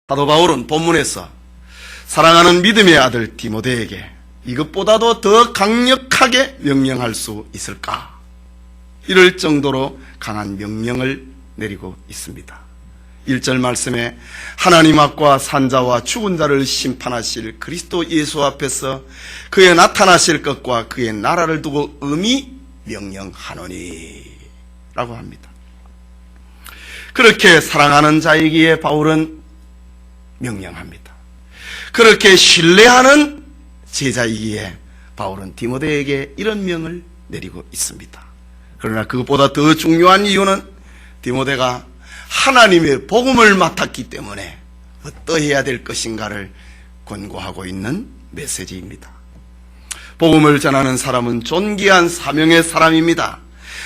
사도 바울은 본문에서 사랑하는 믿음의 아들 디모데에게 이것보다도 더 강력하게 명령할 수 있을까? 이럴 정도로 강한 명령을 내리고 있습니다. 1절 말씀에 하나님 앞과 산자와 죽은 자를 심판하실 그리스도 예수 앞에서 그의 나타나실 것과 그의 나라를 두고 엄히 명령하노니 라고 합니다. 그렇게 사랑하는 자이기에 바울은 명령합니다. 그렇게 신뢰하는 제자이기에 바울은 디모데에게 이런 명을 내리고 있습니다. 그러나 그것보다 더 중요한 이유는 디모데가 하나님의 복음을 맡았기 때문에 어떠해야 될 것인가를 권고하고 있는 메시지입니다. 복음을 전하는 사람은 존귀한 사명의 사람입니다.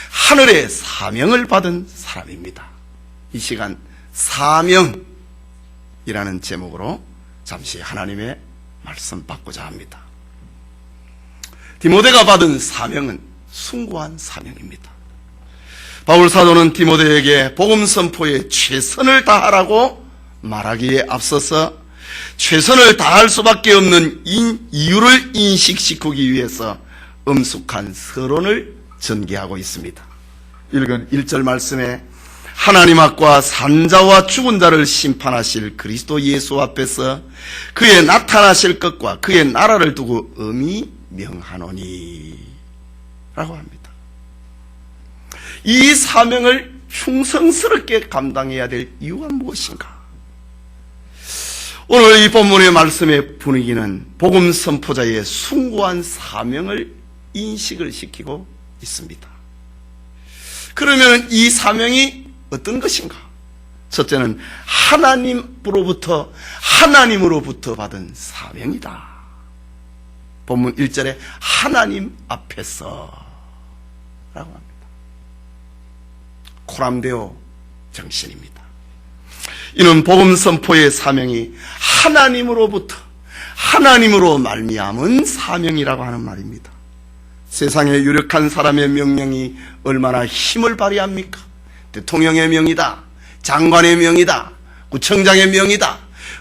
하늘의 사명을 받은 사람입니다. 이 시간 사명이라는 제목으로 잠시 하나님의 말씀 받고자 합니다. 디모데가 받은 사명은 숭고한 사명입니다. 바울 사도는 디모데에게 복음 선포에 최선을 다하라고 말하기에 앞서서 최선을 다할 수밖에 없는 이유를 인식시키기 위해서 엄숙한 서론을 전개하고 있습니다. 읽은 1절 말씀에 하나님 앞과 산자와 죽은 자를 심판하실 그리스도 예수 앞에서 그의 나타나실 것과 그의 나라를 두고 엄히 명하노니 라고 합니다. 이 사명을 충성스럽게 감당해야 될 이유가 무엇인가? 오늘 이 본문의 말씀의 분위기는 복음 선포자의 숭고한 사명을 인식을 시키고 있습니다. 그러면 이 사명이 어떤 것인가? 첫째는 하나님으로부터 받은 사명이다. 본문 1절에 하나님 앞에서 라고 합니다. 코람데오 정신입니다. 이는 복음 선포의 사명이 하나님으로 말미암은 사명이라고 하는 말입니다. 세상에 유력한 사람의 명령이 얼마나 힘을 발휘합니까? 대통령의 명이다, 장관의 명이다, 구청장의 명이다.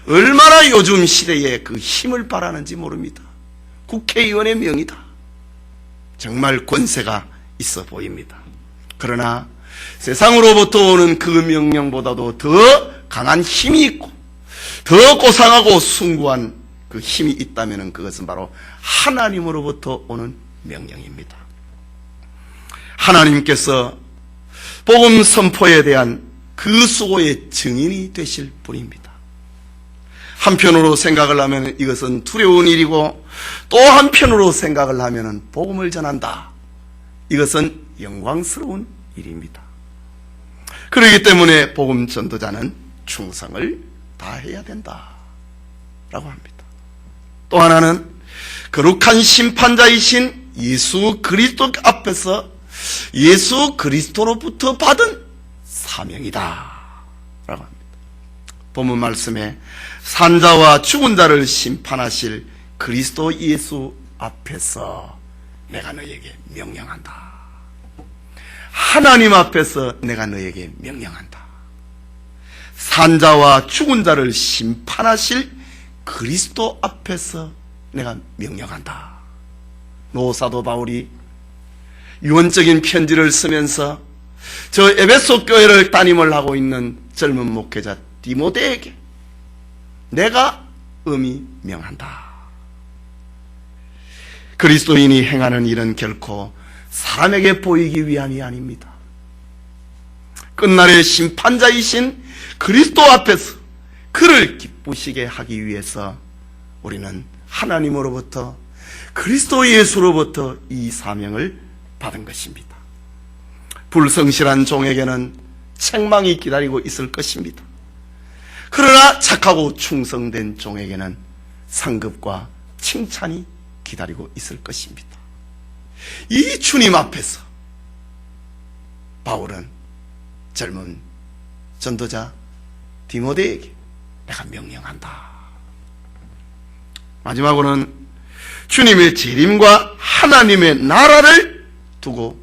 얼마나 요즘 시대에 그 힘을 발하는지 모릅니다. 국회의원의 명이다. 정말 권세가 있어 보입니다. 그러나 세상으로부터 오는 그 명령보다도 더 강한 힘이 있고 더 고상하고 숭고한 그 힘이 있다면 그것은 바로 하나님으로부터 오는 명령입니다. 하나님께서 복음 선포에 대한 그 수고의 증인이 되실 분입니다. 한편으로 생각을 하면 이것은 두려운 일이고 또 한편으로 생각을 하면 복음을 전한다. 이것은 영광스러운 일입니다. 그렇기 때문에 복음 전도자는 충성을 다해야 된다 라고 합니다. 또 하나는 거룩한 심판자이신 예수 그리스도 앞에서 예수 그리스도로부터 받은 사명이다 라고 합니다. 본문 말씀에 산자와 죽은 자를 심판하실 그리스도 예수 앞에서 내가 너에게 명령한다. 하나님 앞에서 내가 너에게 명령한다. 산자와 죽은 자를 심판하실 그리스도 앞에서 내가 명령한다. 노사도 바울이 유언적인 편지를 쓰면서 저 에베소 교회를 담임을 하고 있는 젊은 목회자 디모데에게 내가 엄히 명한다. 그리스도인이 행하는 일은 결코 사람에게 보이기 위함이 아닙니다. 끝날의 심판자이신 그리스도 앞에서 그를 기쁘시게 하기 위해서 우리는 하나님으로부터 그리스도 예수로부터 이 사명을 받은 것입니다. 불성실한 종에게는 책망이 기다리고 있을 것입니다. 그러나 착하고 충성된 종에게는 상급과 칭찬이 기다리고 있을 것입니다. 이 주님 앞에서 바울은 젊은 전도자 디모데에게 내가 명령한다. 마지막으로는 주님의 재림과 하나님의 나라를 두고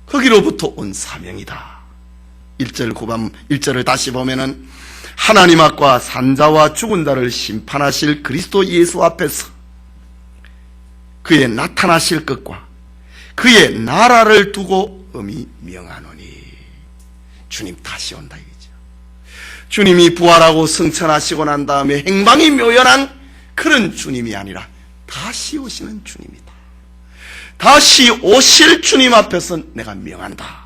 거기로부터 온 사명이다 1절 후반 1절을 다시 보면은 하나님 앞과 산자와 죽은 자를 심판하실 그리스도 예수 앞에서 그의 나타나실 것과 그의 나라를 두고 엄히 명하노니. 주님 다시 온다 이거죠. 주님이 부활하고 승천하시고 난 다음에 행방이 묘연한 그런 주님이 아니라 다시 오시는 주님이다. 다시 오실 주님 앞에서 내가 명한다.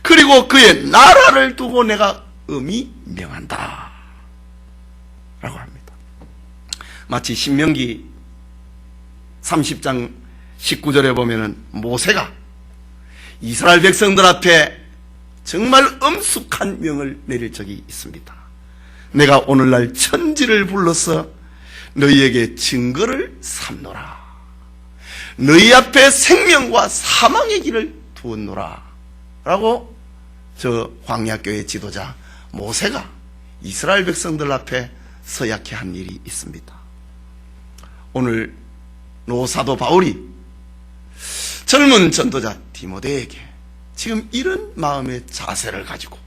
그리고 그의 나라를 두고 내가 엄히 명한다 라고 합니다. 마치 신명기 30장 19절에 보면은 모세가 이스라엘 백성들 앞에 정말 엄숙한 명을 내릴 적이 있습니다. 내가 오늘날 천지를 불러서 너희에게 증거를 삼노라. 너희 앞에 생명과 사망의 길을 두었노라 라고 저 광야교회 지도자 모세가 이스라엘 백성들 앞에 서약해 한 일이 있습니다. 오늘 노사도 바울이 젊은 전도자 디모데에게 지금 이런 마음의 자세를 가지고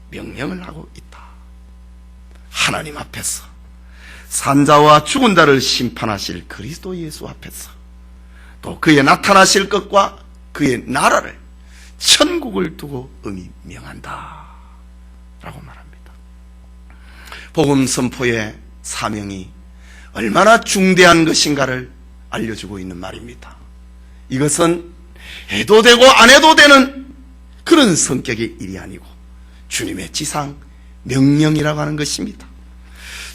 명령을 하고 있다. 하나님 앞에서 산자와 죽은 자를 심판하실 그리스도 예수 앞에서 또 그의 나타나실 것과 그의 나라를 천국을 두고 엄히 명한다 라고 말합니다. 복음 선포의 사명이 얼마나 중대한 것인가를 알려주고 있는 말입니다. 이것은 해도 되고 안 해도 되는 그런 성격의 일이 아니고 주님의 지상 명령이라고 하는 것입니다.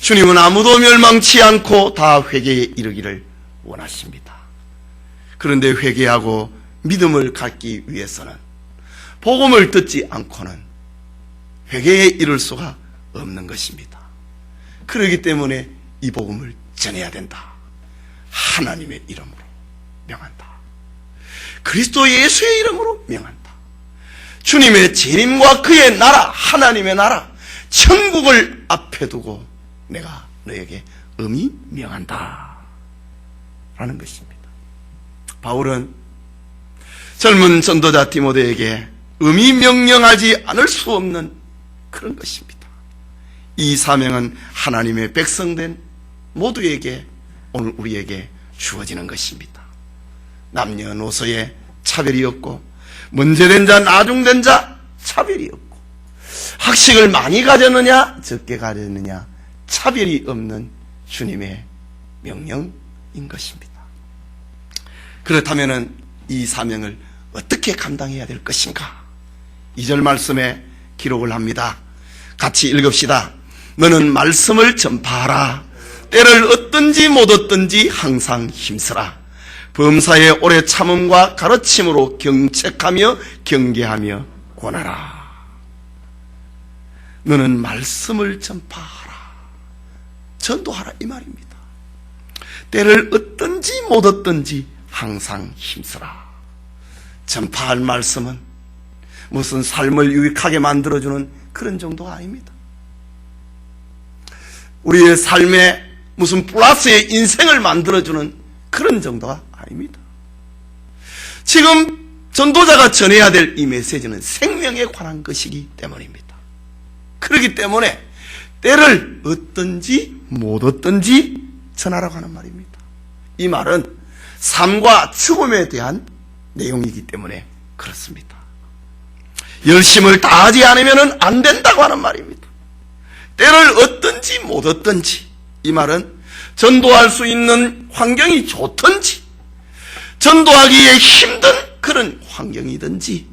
주님은 아무도 멸망치 않고 다 회개에 이르기를 원하십니다. 그런데 회개하고 믿음을 갖기 위해서는 복음을 듣지 않고는 회개에 이를 수가 없는 것입니다. 그렇기 때문에 이 복음을 전해야 된다. 하나님의 이름으로 명한다. 그리스도 예수의 이름으로 명한다. 주님의 재림과 그의 나라, 하나님의 나라, 천국을 앞에 두고 내가 너에게 엄히 명한다 라는 것입니다. 바울은 젊은 전도자 디모데에게 엄히 명령하지 않을 수 없는 그런 것입니다. 이 사명은 하나님의 백성된 모두에게 오늘 우리에게 주어지는 것입니다. 남녀노소의 차별이 없고 문제된 자 나중된 자 차별이 없고 학식을 많이 가졌느냐 적게 가졌느냐 차별이 없는 주님의 명령인 것입니다. 그렇다면 이 사명을 어떻게 감당해야 될 것인가? 2절 말씀에 기록을 합니다. 같이 읽읍시다. 너는 말씀을 전파하라. 때를 얻든지 못 얻든지 항상 힘쓰라. 범사의 오래 참음과 가르침으로 경책하며 경계하며 권하라. 너는 말씀을 전파하라. 전도하라 이 말입니다. 때를 얻든지 못 얻든지 항상 힘쓰라. 전파할 말씀은 무슨 삶을 유익하게 만들어주는 그런 정도가 아닙니다. 우리의 삶에 무슨 플러스의 인생을 만들어주는 그런 정도가 아닙니다. 지금 전도자가 전해야 될 이 메시지는 생명에 관한 것이기 때문입니다. 그렇기 때문에 때를 얻든지 못 얻든지 전하라고 하는 말입니다. 이 말은 삶과 죽음에 대한 내용이기 때문에 그렇습니다. 열심을 다하지 않으면 안 된다고 하는 말입니다. 때를 얻든지 못 얻든지, 이 말은 전도할 수 있는 환경이 좋든지 전도하기에 힘든 그런 환경이든지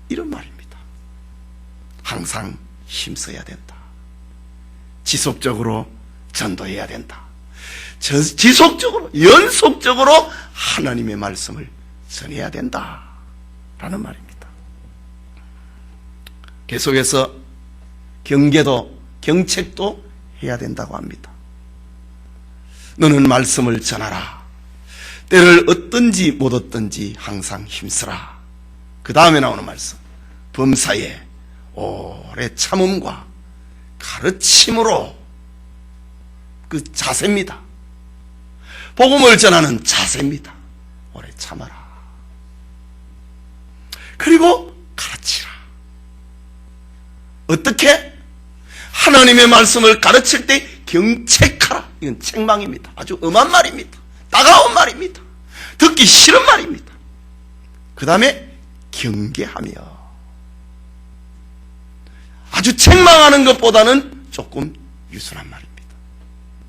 이런 말입니다. 항상 힘써야 된다. 지속적으로 전도해야 된다. 지속적으로 연속적으로 하나님의 말씀을 전해야 된다라는 말입니다. 계속해서 경계도 경책도 해야 된다고 합니다. 너는 말씀을 전하라. 때를 얻든지 못 얻든지 항상 힘쓰라. 그 다음에 나오는 말씀, 범사에 오래 참음과 가르침으로, 그 자세입니다. 복음을 전하는 자세입니다. 오래 참아라. 그리고 가르치라. 어떻게? 하나님의 말씀을 가르칠 때 경책하라. 이건 책망입니다. 아주 엄한 말입니다. 따가운 말입니다. 듣기 싫은 말입니다. 그 다음에 경계하며. 아주 책망하는 것보다는 조금 유순한 말입니다.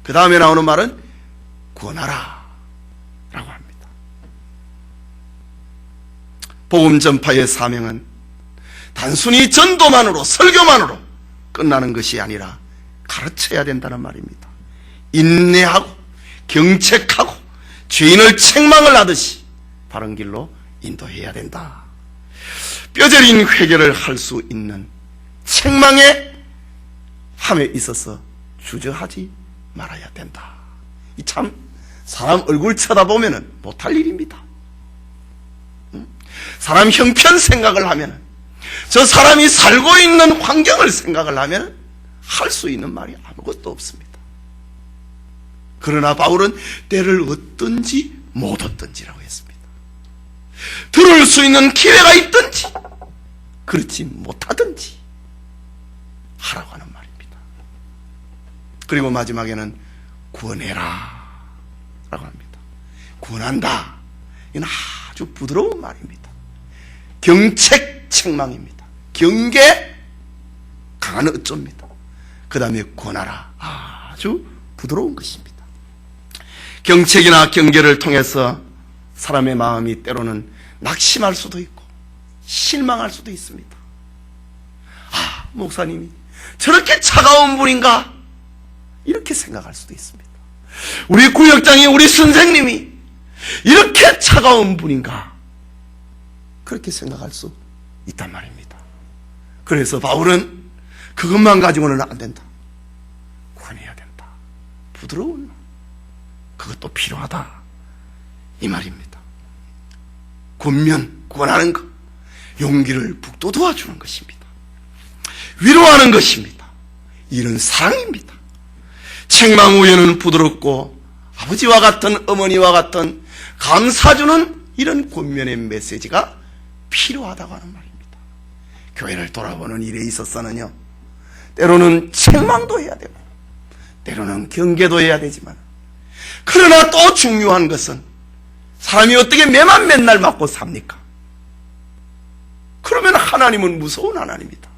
그 다음에 나오는 말은 권하라 라고 합니다. 복음 전파의 사명은 단순히 전도만으로, 설교만으로 끝나는 것이 아니라 가르쳐야 된다는 말입니다. 인내하고 경책하고 죄인을 책망을 하듯이 바른 길로 인도해야 된다. 뼈저린 회개를 할 수 있는 책망의 함에 있어서 주저하지 말아야 된다. 이 참 사람 얼굴 쳐다보면 못할 일입니다. 사람 형편 생각을 하면, 저 사람이 살고 있는 환경을 생각을 하면 할 수 있는 말이 아무것도 없습니다. 그러나 바울은 때를 얻든지 못 얻든지라고 했습니다. 들을 수 있는 기회가 있든지 그렇지 못하든지 하라고 하는 말입니다. 그리고 마지막에는 구원해라 라고 합니다. 구원한다. 이건 아주 부드러운 말입니다. 경책 책망입니다. 경계 강한 어조입니다. 그 다음에 권하라. 아주 부드러운 것입니다. 경책이나 경계를 통해서 사람의 마음이 때로는 낙심할 수도 있고 실망할 수도 있습니다. 목사님이 저렇게 차가운 분인가? 이렇게 생각할 수도 있습니다. 우리 구역장이, 우리 선생님이 이렇게 차가운 분인가? 그렇게 생각할 수 있단 말입니다. 그래서 바울은 그것만 가지고는 안 된다. 권해야 된다. 부드러운 말. 그것도 필요하다. 이 말입니다. 권면, 권하는 것, 용기를 북돋워 주는 것입니다. 위로하는 것입니다. 이는 사랑입니다. 책망 후에는 부드럽고 아버지와 같은, 어머니와 같은 감사주는 이런 권면의 메시지가 필요하다고 하는 말입니다. 교회를 돌아보는 일에 있어서는요, 때로는 책망도 해야 되고 때로는 경계도 해야 되지만, 그러나 또 중요한 것은 사람이 어떻게 매만 맨날 맞고 삽니까? 그러면 하나님은 무서운 하나님이다.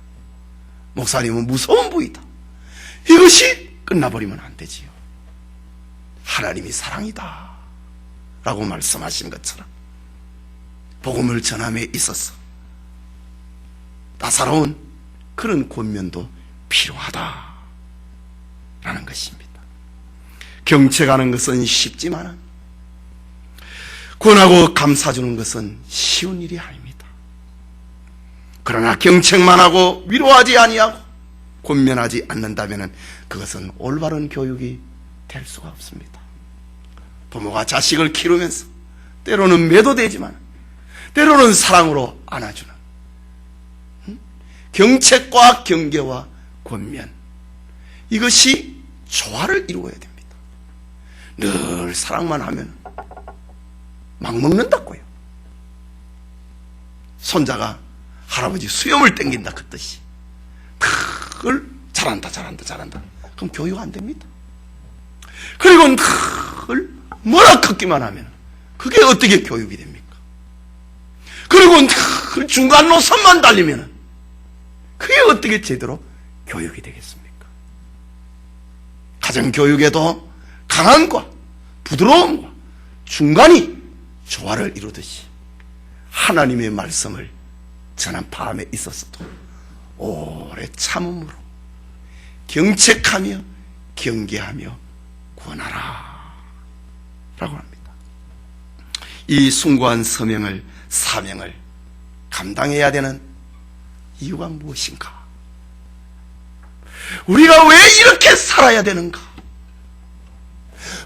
목사님은 무서운 부이다. 이것이 끝나버리면 안 되지요. 하나님이 사랑이다 라고 말씀하신 것처럼 복음을 전함에 있어서 따사로운 그런 권면도 필요하다 라는 것입니다. 경책하는 것은 쉽지만 권하고 감사주는 것은 쉬운 일이 아닙니다. 그러나 경책만 하고 위로하지 아니하고 권면하지 않는다면 그것은 올바른 교육이 될 수가 없습니다. 부모가 자식을 키우면서 때로는 매도되지만 때로는 사랑으로 안아주는 경책과 경계와 권면, 이것이 조화를 이루어야 됩니다. 늘 사랑만 하면 막 먹는다고요. 손자가 할아버지 수염을 땡긴다 그 뜻이. 그걸 잘한다 그럼 교육 안 됩니다. 그리고 그걸 뭐라 걷기만 하면 그게 어떻게 교육이 됩니까? 그리고 그 중간 노선만 달리면 그게 어떻게 제대로 교육이 되겠습니까? 가정교육에도 강함과 부드러움과 중간이 조화를 이루듯이 하나님의 말씀을 전한파함에 있어서도 오래 참음으로 경책하며 경계하며 권하라 라고 합니다. 이 숭고한 사명을 감당해야 되는 이유가 무엇인가? 우리가 왜 이렇게 살아야 되는가?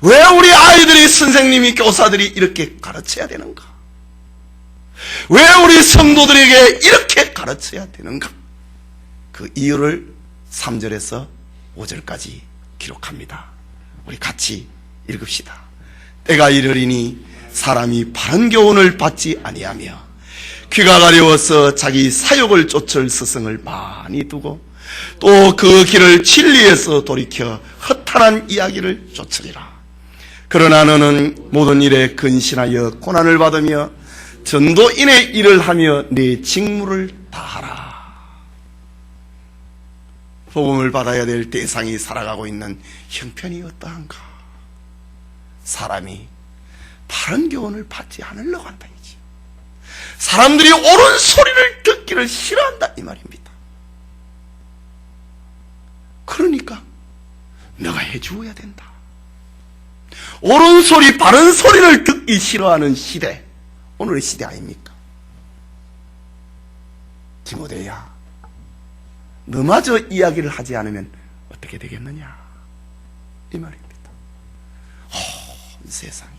왜 우리 아이들이, 선생님이, 교사들이 이렇게 가르쳐야 되는가? 왜 우리 성도들에게 이렇게 가르쳐야 되는가? 그 이유를 3절에서 5절까지 기록합니다. 우리 같이 읽읍시다. 때가 이르리니 사람이 바른 교훈을 받지 아니하며 귀가 가려워서 자기 사욕을 쫓을 스승을 많이 두고 또 그 길을 진리에서 돌이켜 허탄한 이야기를 쫓으리라. 그러나 너는 모든 일에 근신하여 고난을 받으며 전도인의 일을 하며 네 직무를 다하라. 복음을 받아야 될 대상이 살아가고 있는 형편이 어떠한가? 사람이 바른 교훈을 받지 않으려고 한다 이지. 사람들이 옳은 소리를 듣기를 싫어한다 이 말입니다. 그러니까 너가 해주어야 된다. 옳은 소리, 바른 소리를 듣기 싫어하는 시대, 오늘의 시대 아닙니까? 디모데야, 너마저 이야기를 하지 않으면 어떻게 되겠느냐 이 말입니다. 세상이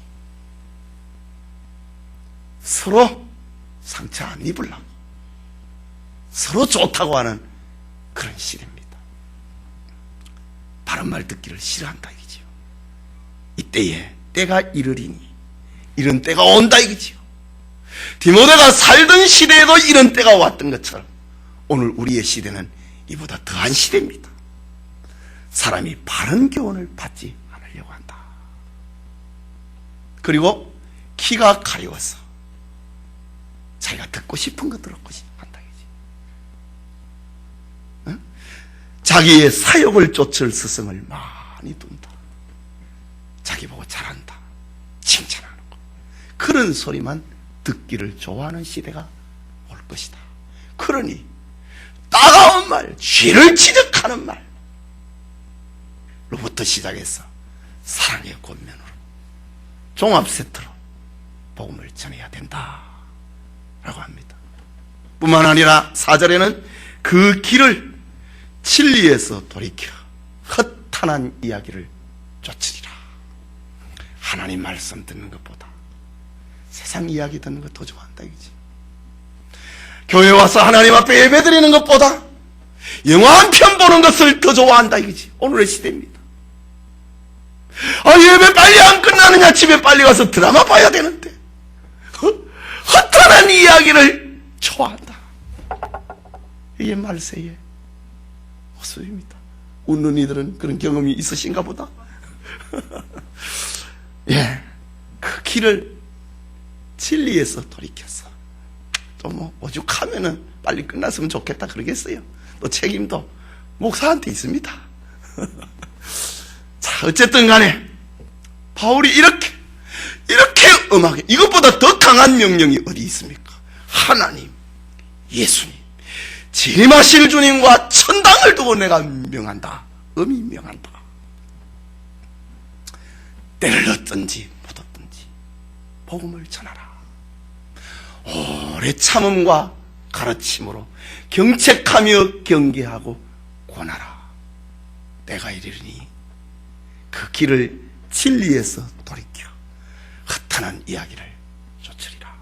서로 상처 안 입으려고 서로 좋다고 하는 그런 시대입니다. 바른 말 듣기를 싫어한다 이거지요. 이때에 때가 이르리니 이런 때가 온다 이거지요. 디모데가 살던 시대에도 이런 때가 왔던 것처럼 오늘 우리의 시대는 이보다 더한 시대입니다. 사람이 바른 교훈을 받지 않으려고 한다. 그리고 키가 가려워서 자기가 듣고 싶은 거 듣고 한다 이거지. 응? 자기의 사욕을 쫓을 스승을 많이 둔다. 자기 보고 잘한다, 칭찬하는 거, 그런 소리만 듣기를 좋아하는 시대가 올 것이다. 그러니 따가운 말, 죄를 지적하는 말로부터 시작해서 사랑의 권면으로 종합 세트로 복음을 전해야 된다 라고 합니다. 뿐만 아니라 4절에는 그 길을 진리에서 돌이켜 허탄한 이야기를 쫓으리라. 하나님 말씀 듣는 것보다 세상 이야기 듣는 것 더 좋아한다 이거지. 교회 와서 하나님 앞에 예배 드리는 것보다 영화 한 편 보는 것을 더 좋아한다 이거지. 오늘의 시대입니다. 예배 빨리 안 끝나느냐, 집에 빨리 가서 드라마 봐야 되는데 허탄한 이야기를 좋아한다. 이게 말세의 모습입니다. 웃는 이들은 그런 경험이 있으신가 보다. 예, 그 길을 진리에서 돌이켜서 또 뭐 오죽하면은 빨리 끝났으면 좋겠다 그러겠어요. 또 책임도 목사한테 있습니다. 자, 어쨌든 간에 바울이 이렇게 엄하게, 이것보다 더 강한 명령이 어디 있습니까? 하나님, 예수님, 재림하실 주님과 천당을 두고 내가 명한다, 엄히 명한다. 때를 얻든지 못 얻든지 복음을 전하라. 오래 참음과 가르침으로 경책하며 경계하고 권하라. 내가 이르니 그 길을 진리에서 돌이켜 허탄한 이야기를 쫓으리라.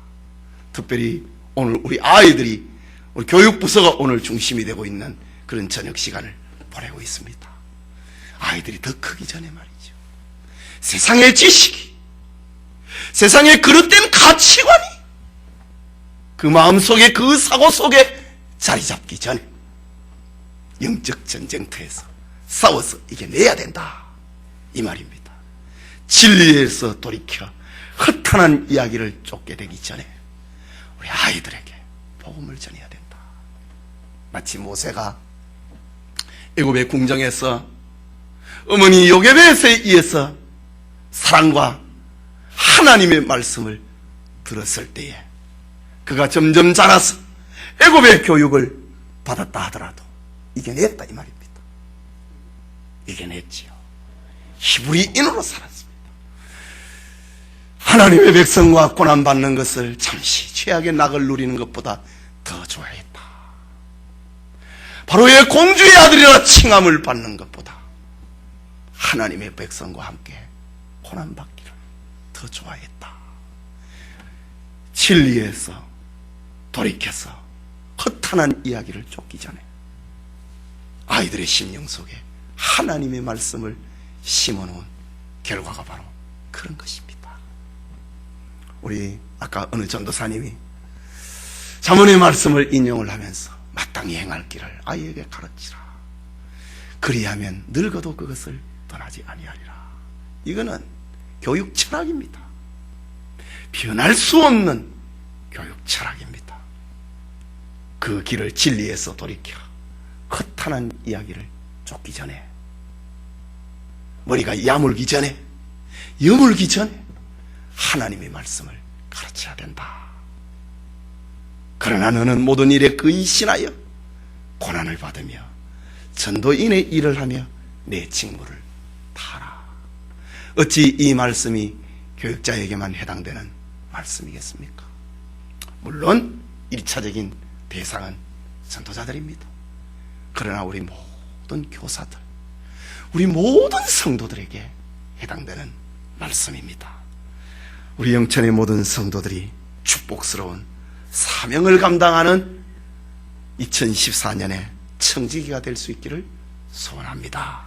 특별히 오늘 우리 아이들이, 우리 교육부서가 오늘 중심이 되고 있는 그런 저녁 시간을 보내고 있습니다. 아이들이 더 크기 전에 말이죠. 세상의 지식이, 세상의 그릇된 가치관이 그 마음속에, 그 사고 속에 자리 잡기 전에 영적 전쟁터에서 싸워서 이겨내야 된다 이 말입니다. 진리에서 돌이켜 허탄한 이야기를 쫓게 되기 전에 우리 아이들에게 복음을 전해야 된다. 마치 모세가 애굽의 궁정에서 어머니 요게벳에 의해서 사랑과 하나님의 말씀을 들었을 때에 그가 점점 자라서 애굽의 교육을 받았다 하더라도 이겨냈다 이 말입니다. 이겨냈지요. 히브리인으로 살았습니다. 하나님의 백성과 고난받는 것을 잠시 최악의 낙을 누리는 것보다 더 좋아했다. 바로의 공주의 아들이라 칭함을 받는 것보다 하나님의 백성과 함께 고난받기를 더 좋아했다. 진리에서 돌이켜서 허탄한 이야기를 쫓기 전에 아이들의 심령 속에 하나님의 말씀을 심어놓은 결과가 바로 그런 것입니다. 우리 아까 어느 전도사님이 자문의 말씀을 인용을 하면서 마땅히 행할 길을 아이에게 가르치라. 그리하면 늙어도 그것을 떠나지 아니하리라. 이거는 교육 철학입니다. 변할 수 없는 교육 철학입니다. 그 길을 진리에서 돌이켜 허탄한 이야기를 쫓기 전에, 머리가 야물기 전에, 여물기 전에 하나님의 말씀을 가르쳐야 된다. 그러나 너는 모든 일에 근신하여 고난을 받으며 전도인의 일을 하며 내 직무를 다하라. 어찌 이 말씀이 교육자에게만 해당되는 말씀이겠습니까? 물론 1차적인 대상은 전도자들입니다. 그러나 우리 모든 교사들, 우리 모든 성도들에게 해당되는 말씀입니다. 우리 영천의 모든 성도들이 축복스러운 사명을 감당하는 2014년에 청지기가 될 수 있기를 소원합니다.